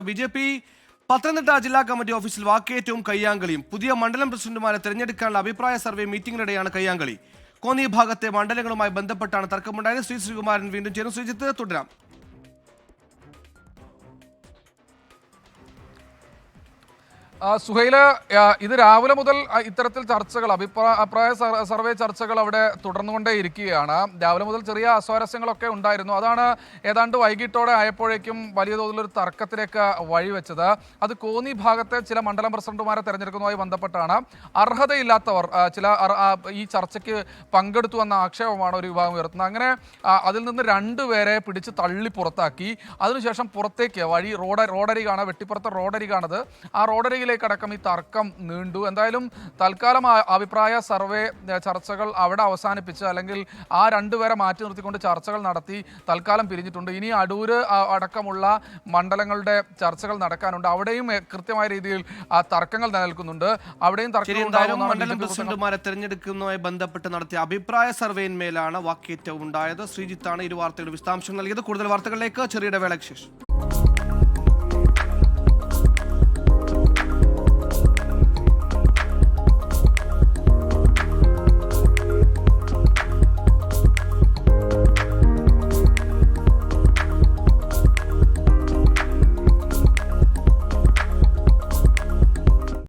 BJP Pathanamthitta ജില്ലാ committee ഓഫീസിൽ വാക്കേറ്റവും കയ്യാങ്കളിയും. പുതിയ മണ്ഡലം പ്രസിഡന്റുമാരെ തെരഞ്ഞെടുക്കാനുള്ള അഭിപ്രായ സർവേ മീറ്റിംഗിനിടെയാണ് കയ്യാങ്കളി. കോന്നി ഭാഗത്തെ മണ്ഡലങ്ങളുമായി ബന്ധപ്പെട്ടാണ് തർക്കമുണ്ടായത്. ശ്രീകുമാരൻ വീണ്ടും ചേരും. ശ്രീജിത്ത്, തുടരാം. സുഹൈല്, ഇത് രാവിലെ മുതൽ ഇത്തരത്തിൽ ചർച്ചകൾ, അഭിപ്രായ സർവേ ചർച്ചകൾ അവിടെ തുടർന്നുകൊണ്ടേ ഇരിക്കുകയാണ്. രാവിലെ മുതൽ ചെറിയ അസ്വാരസ്യങ്ങളൊക്കെ ഉണ്ടായിരുന്നു. അതാണ് ഏതാണ്ട് വൈകിട്ടോടെ ആയപ്പോഴേക്കും വലിയ തോതിലൊരു തർക്കത്തിലേക്ക് വഴിവെച്ചത്. അത് കോന്നി ഭാഗത്തെ ചില മണ്ഡലം പ്രസിഡന്റുമാരെ തെരഞ്ഞെടുക്കുന്നതുമായി ബന്ധപ്പെട്ടാണ്. അർഹതയില്ലാത്തവർ ഈ ചർച്ചയ്ക്ക് പങ്കെടുത്തു എന്ന ആക്ഷേപമാണ് ഒരു വിഭാഗം ഉയർത്തുന്നത്. അങ്ങനെ അതിൽ നിന്ന് രണ്ടുപേരെ പിടിച്ച് തള്ളി പുറത്താക്കി. അതിനുശേഷം പുറത്തേക്ക് വഴി റോഡരികാണ്, വെട്ടിപ്പുറത്തെ റോഡരികാണത്. ആ റോഡരികിൽ ടക്കം ഈ തർക്കം നീണ്ടു. എന്തായാലും തൽക്കാലം അഭിപ്രായ സർവേ ചർച്ചകൾ അവിടെ അവസാനിപ്പിച്ച്, അല്ലെങ്കിൽ ആ രണ്ടുപേരെ മാറ്റി നിർത്തിക്കൊണ്ട് ചർച്ചകൾ നടത്തി തൽക്കാലം പിരിഞ്ഞിട്ടുണ്ട്. ഇനി അടൂര് അടക്കമുള്ള മണ്ഡലങ്ങളുടെ ചർച്ചകൾ നടക്കാനുണ്ട്. അവിടെയും കൃത്യമായ രീതിയിൽ തർക്കങ്ങൾ നിലനിൽക്കുന്നുണ്ട്. അവിടെയും മണ്ഡലം പ്രസിഡന്റുമാരെ തെരഞ്ഞെടുക്കുന്നതുമായി ബന്ധപ്പെട്ട് നടത്തിയ അഭിപ്രായ സർവേയിന്മേലാണ് വാക്കേറ്റവും ഉണ്ടായത്. ശ്രീജിത്താണ് ഇരു വാർത്തയുടെ വിശദാംശങ്ങൾ നൽകിയത്. കൂടുതൽ വാർത്തകളിലേക്ക് ചെറിയ ഇടവേളയ്ക്ക് ശേഷം.